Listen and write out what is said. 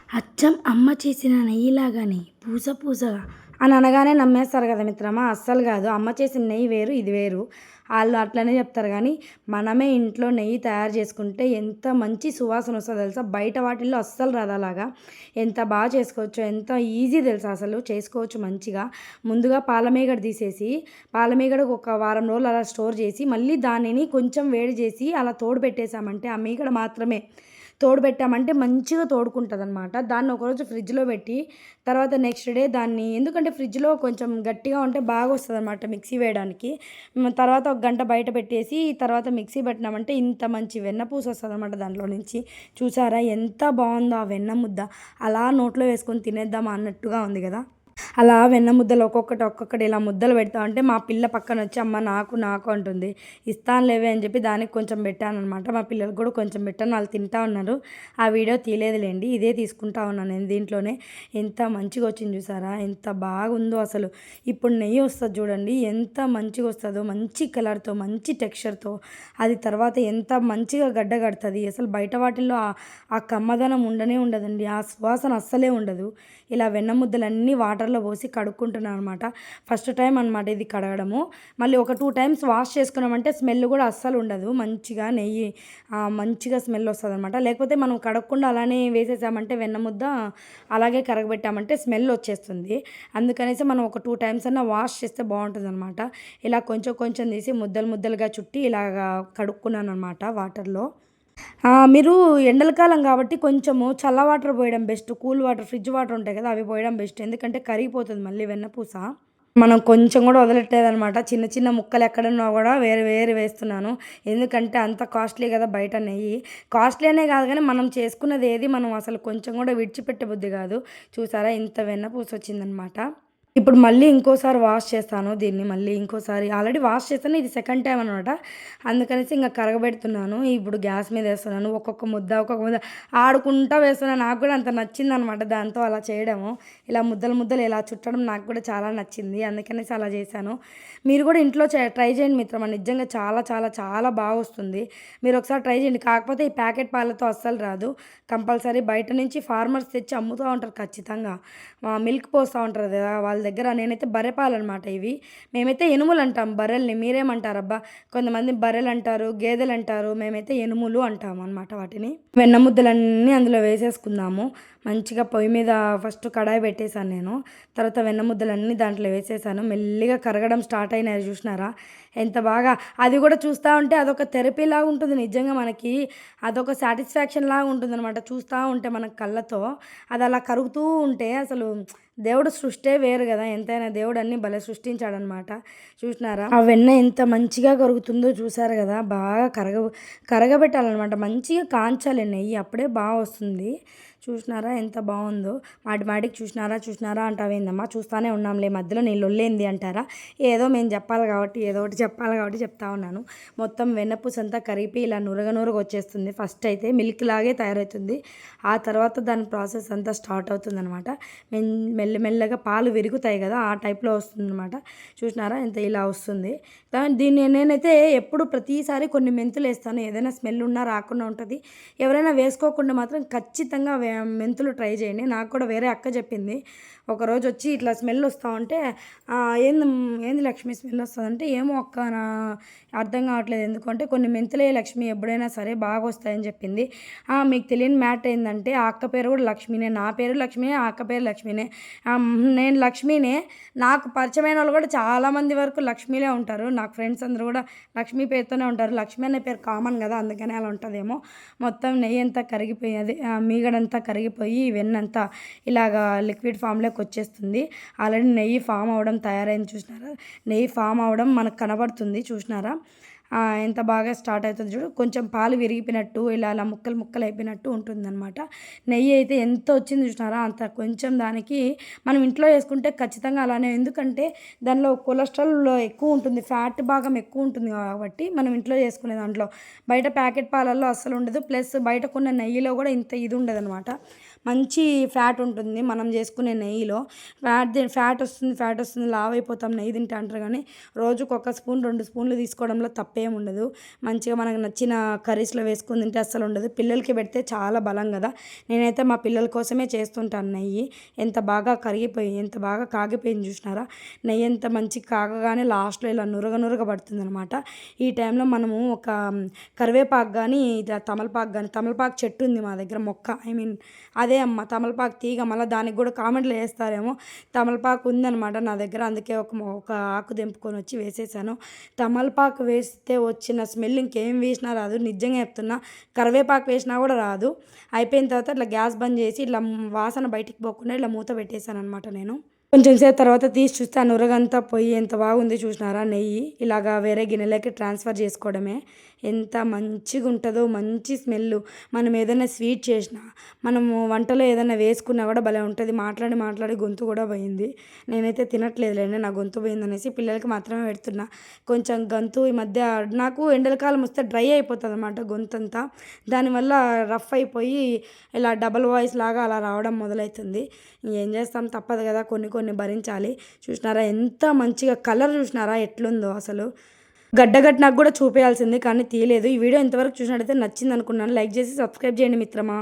అచ్చం అమ్మ చేసిన నెయ్యిలాగానే పూస పూసగా అని అనగానే నమ్మేస్తారు కదా మిత్రమా. అస్సలు కాదు. అమ్మ చేసిన నెయ్యి వేరు, ఇది వేరు. వాళ్ళు అట్లనే చెప్తారు కానీ మనమే ఇంట్లో నెయ్యి తయారు చేసుకుంటే ఎంత మంచి సువాసన వస్తుందో తెలుసా. బయట వాటిల్లో అస్సలు రాదు అలాగా. ఎంత బాగా చేసుకోవచ్చు, ఎంత ఈజీ తెలుసా అసలు చేసుకోవచ్చు మంచిగా. ముందుగా పాలమీగడ తీసేసి పాలమీగడ ఒక వారం రోజులు అలా స్టోర్ చేసి మళ్ళీ దానిని కొంచెం వేడి చేసి అలా తోడు పెట్టేసామంటే ఆ మీగడ మాత్రమే తోడు పెట్టామంటే మంచిగా తోడుకుంటుందనమాట. దాన్ని ఒకరోజు ఫ్రిడ్జ్లో పెట్టి తర్వాత నెక్స్ట్ డే దాన్ని, ఎందుకంటే ఫ్రిడ్జ్లో కొంచెం గట్టిగా ఉంటే బాగా వస్తుందన్నమాట మిక్సీ వేయడానికి. తర్వాత ఒక గంట బయట పెట్టేసి తర్వాత మిక్సీ పెట్టినామంటే ఇంత మంచి వెన్నపూస వస్తుందన్నమాట దాంట్లో నుంచి. చూసారా ఎంత బాగుందో ఆ వెన్న ముద్ద. అలా నోట్లో వేసుకొని తినేద్దామా అన్నట్టుగా ఉంది కదా. అలా వెన్న ముద్దలు ఒక్కొక్కటి ఇలా ముద్దలు పెడతా అంటే మా పిల్ల పక్కన వచ్చి అమ్మ నాకు నాకు అంటుంది. ఇస్తానులేవే అని చెప్పి దానికి కొంచెం పెట్టాను అనమాట. మా పిల్లలకు కూడా కొంచెం పెట్టాను, వాళ్ళు తింటా ఉన్నారు. ఆ వీడియో తీయలేదులేండి, ఇదే తీసుకుంటా ఉన్నాను నేను దీంట్లోనే. ఎంత మంచిగా వచ్చింది చూసారా, ఎంత బాగుందో అసలు. ఇప్పుడు నెయ్యి వస్తుంది చూడండి, ఎంత మంచిగా వస్తుందో, మంచి కలర్తో మంచి టెక్స్చర్తో. అది తర్వాత ఎంత మంచిగా గడ్డ కడుతుంది. అసలు బయట వాటిల్లో ఆ కమ్మదనం ఉండనే ఉండదండి, ఆ సువాసన అస్సలే ఉండదు. ఇలా వెన్న ముద్దలన్నీ వాటర్లో పోసి కడుక్కుంటున్నాను అనమాట. ఫస్ట్ టైం అనమాట ఇది కడగడము. మళ్ళీ ఒక 2 టైమ్స్ వాష్ చేసుకున్నామంటే స్మెల్ కూడా అస్సలు ఉండదు. మంచిగా నెయ్యి మంచిగా స్మెల్ వస్తుంది అనమాట. లేకపోతే మనం కడగకుండా అలానే వేసేసామంటే వెన్న ముద్ద అలాగే కరగబెట్టామంటే స్మెల్ వచ్చేస్తుంది. అందుకనేసి మనం ఒక 2 టైమ్స్ అన్నా వాష్ చేస్తే బాగుంటుంది అనమాట. ఇలా కొంచెం కొంచెం తీసి ముద్దలు ముద్దలుగా చుట్టి ఇలాగా కడుక్కున్నాను అనమాట వాటర్లో. మీరు ఎండల కాలం కాబట్టి కొంచెము చల్ల వాటర్ పోయడం best. Cool water, fridge water ఉంటాయి కదా, అవి పోయడం బెస్ట్. ఎందుకంటే కరిగిపోతుంది మళ్ళీ వెన్నపూస. మనం కొంచెం కూడా వదలట్లేదనమాట. చిన్న చిన్న ముక్కలు ఎక్కడున్నా కూడా వేరు వేరు వేస్తున్నాను. ఎందుకంటే అంత కాస్ట్లీ కదా బయట నెయ్యి. కాస్ట్లీ అనే కాదు కానీ మనం చేసుకున్నది ఏది మనం అసలు కొంచెం కూడా విడిచిపెట్టే బుద్ధి కాదు. చూసారా ఇంత వెన్నపూస వచ్చిందనమాట. ఇప్పుడు మళ్ళీ ఇంకోసారి వాష్ చేస్తాను దీన్ని. మళ్ళీ ఇంకోసారి ఆల్రెడీ వాష్ చేశాను, ఇది సెకండ్ టైం అనమాట. అందుకనేసి ఇంకా కరగబెడుతున్నాను. ఇప్పుడు గ్యాస్ మీద వేస్తున్నాను. ఒక్కొక్క ముద్ద ఆడుకుంటా వేస్తున్నాను. నాకు కూడా అంత నచ్చిందనమాట దాంతో అలా చేయడము. ఇలా ముద్దలు ముద్దలు ఇలా చుట్టడం నాకు కూడా చాలా నచ్చింది. అందుకనేసి అలా చేశాను. మీరు కూడా ఇంట్లో ట్రై చేయండి మిత్రమా. నిజంగా చాలా చాలా చాలా బాగా వస్తుంది. మీరు ఒకసారి ట్రై చేయండి. కాకపోతే ఈ ప్యాకెట్ పాలతో అస్సలు రాదు. కంపల్సరీ బయట నుంచి ఫార్మర్స్ తెచ్చి అమ్ముతూ ఉంటారు ఖచ్చితంగా. మిల్క్ పోస్తూ ఉంటారు కదా వాళ్ళ దగ్గర. నేనైతే బర్రె పాలు అనమాట ఇవి. మేమైతే ఎనుములు అంటాం బర్రెల్ని. మీరేమంటారు అబ్బా? కొంతమంది బర్రెలు అంటారు, గేదెలు అంటారు. మేమైతే ఎనుములు అంటాం అనమాట వాటిని. వెన్న ముద్దలన్నీ అందులో వేసేసుకుందాము. మంచిగా పొయ్యి మీద ఫస్ట్ కడాయి పెట్టేశాను నేను. తర్వాత వెన్న ముద్దలన్నీ దాంట్లో వేసేసాను. మెల్లిగా కరగడం స్టార్ట్ అయినాయి చూసినారా ఎంత బాగా. అది కూడా చూస్తూ ఉంటే అదొక థెరపీ లాగా ఉంటుంది నిజంగా. మనకి అదొక సాటిస్ఫాక్షన్ లాగా ఉంటుంది అనమాట చూస్తూ ఉంటే మన కళ్ళతో. అది అలా కరుగుతూ ఉంటే అసలు దేవుడు సృష్టే వేరు కదా. ఎంతైనా దేవుడు అన్నీ భలే సృష్టించాడనమాట. చూసినారా ఆ వెన్న ఎంత మంచిగా కరుగుతుందో చూసారు కదా. బాగా కరగబెట్టాలన్నమాట. మంచిగా కాంచాలి నెయ్యి, అప్పుడే బాగా వస్తుంది. చూసినారా ఎంత బాగుందో. మాటికి చూసినారా అంటావేందమ్మా, చూస్తూనే ఉన్నాంలే మధ్యలో నీ లొల్లేంది అంటారా. ఏదో మేము చెప్పాలి కాబట్టి ఏదో ఒకటి చెప్పాలి కాబట్టి చెప్తా ఉన్నాను. మొత్తం వెన్నపూస అంతా కరిగిపోయి ఇలా నురగ వచ్చేస్తుంది. ఫస్ట్ అయితే మిల్క్ లాగే తయారవుతుంది. ఆ తర్వాత దాని ప్రాసెస్ అంతా స్టార్ట్ అవుతుంది అనమాట. మెల్లమెల్లగా పాలు విరుగుతాయి కదా, ఆ టైప్లో వస్తుంది అనమాట. చూసినారా ఎంత ఇలా వస్తుంది. దీన్ని నేనైతే ఎప్పుడు ప్రతిసారి కొన్ని మెంతులు వేస్తాను. ఏదైనా స్మెల్ ఉన్నా రాకుండా ఉంటుంది. ఎవరైనా వేసుకోకుండా మాత్రం ఖచ్చితంగా మెంతులు ట్రై చేయండి. నాకు కూడా వేరే అక్క చెప్పింది. ఒకరోజు వచ్చి ఇట్లా స్మెల్ వస్తూ ఉంటే ఏంది లక్ష్మి స్మెల్ వస్తుందంటే, ఏమో అక్క నా అర్థం కావట్లేదు ఎందుకంటే కొన్ని మెంతులే లక్ష్మి ఎప్పుడైనా సరే బాగా వస్తాయని చెప్పింది. మీకు తెలియని మ్యాటర్ ఏంటంటే ఆ అక్క పేరు కూడా లక్ష్మీనే, నా పేరు లక్ష్మీనే, ఆ అక్క పేరు లక్ష్మీనే. నేను లక్ష్మీనే. నాకు పరిచయమైన వాళ్ళు కూడా చాలామంది వరకు లక్ష్మీలే ఉంటారు. నాకు ఫ్రెండ్స్ అందరూ కూడా లక్ష్మీ పేరుతోనే ఉంటారు. లక్ష్మీ అనే పేరు కామన్ కదా, అందుకనే అలా ఉంటుందేమో. మొత్తం నెయ్యి అంతా కరిగిపోయి అదే మీగడంతా కరిగిపోయి వెన్నంతా ఇలాగా లిక్విడ్ ఫామ్లోకి వచ్చేస్తుంది. ఆల్రెడీ నెయ్యి ఫామ్ అవ్వడం తయారైంది చూసినారా. నెయ్యి ఫామ్ అవ్వడం మనకు కనబడుతుంది చూసినారా. ఎంత బాగా స్టార్ట్ అవుతుంది చూడు. కొంచెం పాలు విరిగిపోయినట్టు ఇలా అలా ముక్కలు అయిపోయినట్టు ఉంటుందన్నమాట. నెయ్యి అయితే ఎంత వచ్చింది చూసినారా. అంత కొంచెం దానికి మనం ఇంట్లో వేసుకుంటే ఖచ్చితంగా అలానే, ఎందుకంటే దానిలో కొలెస్ట్రాల్ ఎక్కువ ఉంటుంది, ఫ్యాట్ భాగం ఎక్కువ ఉంటుంది కాబట్టి మనం ఇంట్లో చేసుకునే దాంట్లో. బయట ప్యాకెట్ పాలల్లో అస్సలు ఉండదు. ప్లస్ బయట కొన్న నెయ్యిలో కూడా ఇంత ఇది ఉండదు అనమాట. మంచి ఫ్యాట్ ఉంటుంది మనం చేసుకునే నెయ్యిలో. ఫ్యాట్ వస్తుంది లావు అయిపోతాం నెయ్యి తింటే అంటారు కానీ రోజుకు 1 స్పూన్ 2 స్పూన్లు తీసుకోవడంలో తప్పేం ఉండదు. మంచిగా మనకు నచ్చిన కర్రీస్లో వేసుకొని తింటే అస్సలు ఉండదు. పిల్లలకి పెడితే చాలా బలం కదా. నేనైతే మా పిల్లల కోసమే చేస్తుంటాను నెయ్యి. ఎంత బాగా ఎంత బాగా కాగిపోయింది చూసినారా. నెయ్యి ఎంత మంచి కాగగానే లాస్ట్లో ఇలా నురగ పడుతుంది అనమాట. ఈ టైంలో మనము ఒక కరివేపాకు కానీ ఇట్లా తమలపాకు చెట్టు ఉంది మా దగ్గర మొక్క, అదే అమ్మ తమలపాకు తీగ. మళ్ళీ దానికి కూడా కామెంట్లు వేస్తారేమో. తమలపాకు ఉందనమాట నా దగ్గర, అందుకే ఒక ఆకు తెంపుకొని వచ్చి వేసేసాను. తమలపాకు వేస్తే వచ్చిన స్మెల్ ఇంకేం వేసినా రాదు, నిజంగా చెప్తున్నా. కరివేపాకు వేసినా కూడా రాదు. అయిపోయిన తర్వాత ఇట్లా గ్యాస్ బంద్ చేసి ఇట్లా వాసన బయటికి పోకుండా ఇట్లా మూత పెట్టేశాను అనమాట నేను. కొంచెం సేపు తర్వాత తీసి చూస్తే ఆ నురగంతా పోయి ఎంత బాగుంది చూసినారా. నెయ్యి ఇలాగా వేరే గిన్నెలోకి ట్రాన్స్ఫర్ చేసుకోవడమే. ఎంత మంచిగా ఉంటుందో, మంచి స్మెల్. మనం ఏదైనా స్వీట్ చేసినా, మనము వంటలో ఏదైనా వేసుకున్నా కూడా భలే ఉంటుంది. మాట్లాడి గొంతు కూడా పోయింది. నేనైతే తినట్లేదులేండి, నా గొంతు పోయిందనేసి పిల్లలకి మాత్రమే పెడుతున్నా. కొంచెం గొంతు ఈ మధ్య నాకు ఎండలకాలం వస్తే డ్రై అయిపోతుంది అనమాట గొంతంతా. దానివల్ల రఫ్ అయిపోయి ఇలా డబల్ వాయిస్ లాగా అలా రావడం మొదలవుతుంది. ఏం చేస్తాం, తప్పదు కదా, కొన్ని భరించాలి. చూసినారా ఎంత మంచిగా కలర్ చూసినారా ఎట్లుందో అసలు. గడ్డ నాకు కూడా చూపించాల్సింది కానీ తీయలేదు. ఈ వీడియో ఇంతవరకు చూసినట్టయితే నచ్చింది అనుకున్నాను. లైక్ చేసి సబ్స్క్రైబ్ చేయండి మిత్రమా.